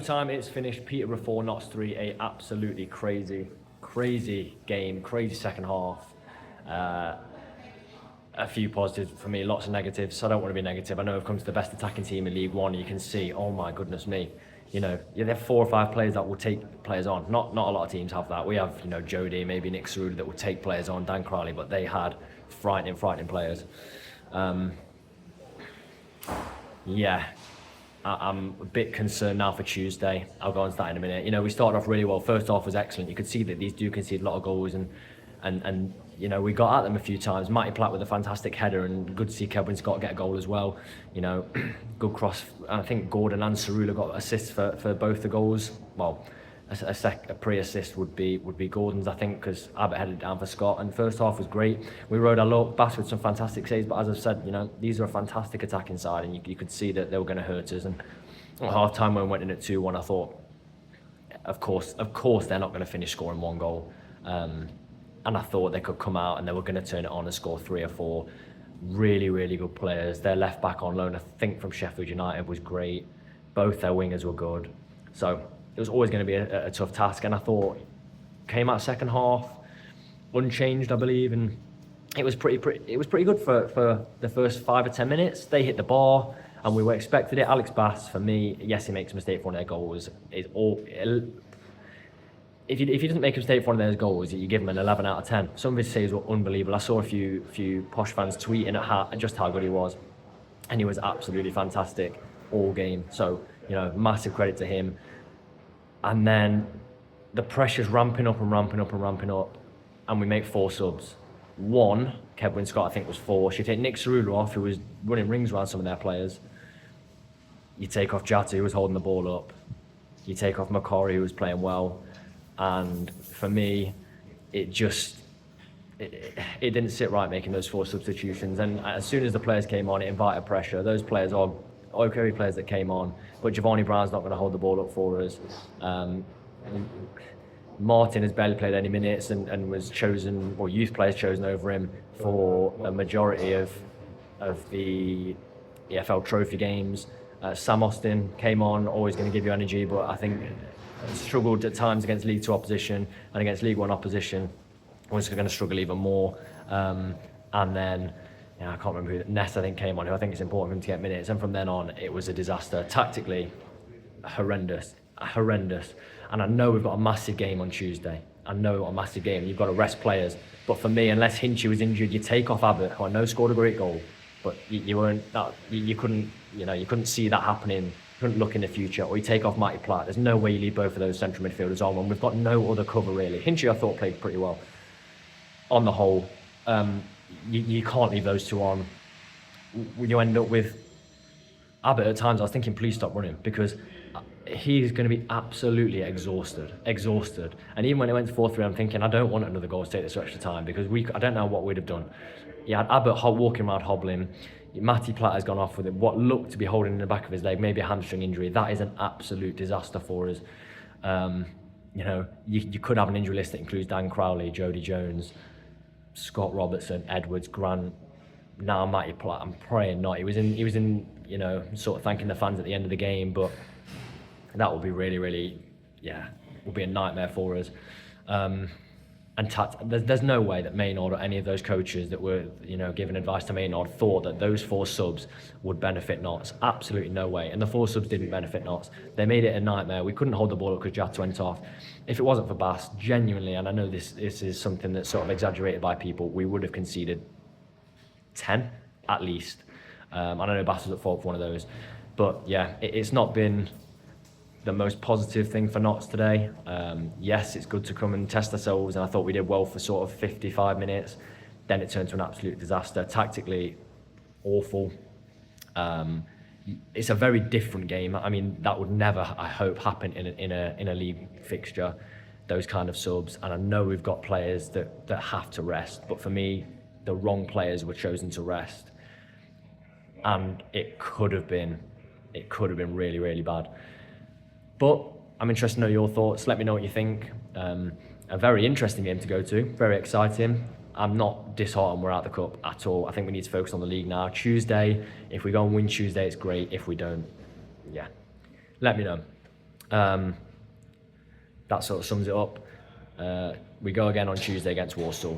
time, it's finished Peterborough 4, Notts 3. A absolutely crazy game, crazy second half. A few positives for me, lots of negatives. So I don't want to be negative. I know I've come to the best attacking team in League One. You can see, oh my goodness me, there are 4 or 5 players that will take players on. Not a lot of teams have that. We have, Jody, maybe Nick Cerulli that will take players on, Dan Crowley, but they had frightening players. I'm a bit concerned now for Tuesday. I'll go on to that in a minute. We started off really well. First half was excellent. You could see that these do concede a lot of goals, and we got at them a few times. Matty Platt with a fantastic header, and good to see Kedwin Scott get a goal as well. Good cross. I think Gordon and Cerulli got assists for both the goals. Well, a pre-assist would be Gordon's, I think, because Abbott headed down for Scott. And first half was great. We rode our luck, Bass with some fantastic saves, but as I've said, these are a fantastic attacking side, and you could see that they were going to hurt us. And at half time when we went in at 2-1, I thought, of course they're not going to finish scoring 1 goal. And I thought they could come out and they were going to turn it on and score 3 or 4 really good players. Their left back on loan, I think from Sheffield United, was great. Both their wingers were good. So it was always going to be a tough task, and I thought came out second half unchanged, I believe, and it was pretty good for the first 5 or 10 minutes. They hit the bar, and we were expected it. Alex Bass, for me, yes, he makes a mistake for one of their goals. If he doesn't make a mistake for one of those goals, you give him an 11 out of 10. Some of his saves were unbelievable. I saw a few posh fans tweeting at just how good he was, and he was absolutely fantastic all game. So massive credit to him. And then the pressure's ramping up, and we make 4 subs. 1, Kedwin Scott, I think, was forced. You take Nick Cerulli off, who was running rings around some of their players. You take off Jatta, who was holding the ball up. You take off Macquarie, who was playing well. And for me, it didn't sit right making those 4 substitutions. And as soon as the players came on, it invited pressure. Those players are okay players that came on, but Giovanni Brown's not going to hold the ball up for us. Martin has barely played any minutes and was chosen, or youth players chosen over him for a majority of the EFL trophy games. Sam Austin came on, always going to give you energy, but I think struggled at times against League 2 opposition, and against League 1 opposition was going to struggle even more. And then I can't remember who, Ness I think came on, who I think it's important for him to get minutes, and from then on it was a disaster. Tactically, horrendous. And I know we've got a massive game on Tuesday. You've got to rest players, but for me, unless Hinchy was injured, you take off Abbott, who I know scored a great goal, but you couldn't see that happening. You couldn't look in the future, or you take off Matty Platt. There's no way you leave both of those central midfielders on when we've got no other cover really. Hinchy I thought played pretty well on the whole. You can't leave those 2 on. You end up with Abbott at times. I was thinking, please stop running, because he's going to be absolutely exhausted. And even when it went to 4-3, I'm thinking, I don't want another goal to take this extra time, because I don't know what we'd have done. You had Abbott walking around hobbling. Matty Platt has gone off with what looked to be holding in the back of his leg, maybe a hamstring injury. That is an absolute disaster for us. You could have an injury list that includes Dan Crowley, Jody Jones, Scott Robertson, Edwards, Grant, now Matty Platt. I'm praying not. He was in sort of thanking the fans at the end of the game, but that will be really, will be a nightmare for us. There's no way that Maynard or any of those coaches that were giving advice to Maynard thought that those 4 subs would benefit Notts. Absolutely no way. And the 4 subs didn't benefit Notts. They made it a nightmare. We couldn't hold the ball up because Jatta went off. If it wasn't for Bass, genuinely, and I know this is something that's sort of exaggerated by people, we would have conceded 10 at least. I don't know, Bass was at fault for one of those, but yeah, it's not been the most positive thing for Notts today. Yes, it's good to come and test ourselves, and I thought we did well for sort of 55 minutes. Then it turned to an absolute disaster. Tactically, awful. It's a very different game. I mean, that would never, I hope, happen in a league fixture, those kind of subs. And I know we've got players that have to rest, but for me, the wrong players were chosen to rest, and it could have been really bad. But I'm interested to know your thoughts. Let me know what you think. A very interesting game to go to, very exciting. I'm not disheartened we're out of the cup at all. I think we need to focus on the league now. Tuesday, if we go and win Tuesday, it's great. If we don't, let me know. That sort of sums it up. We go again on Tuesday against Warsaw.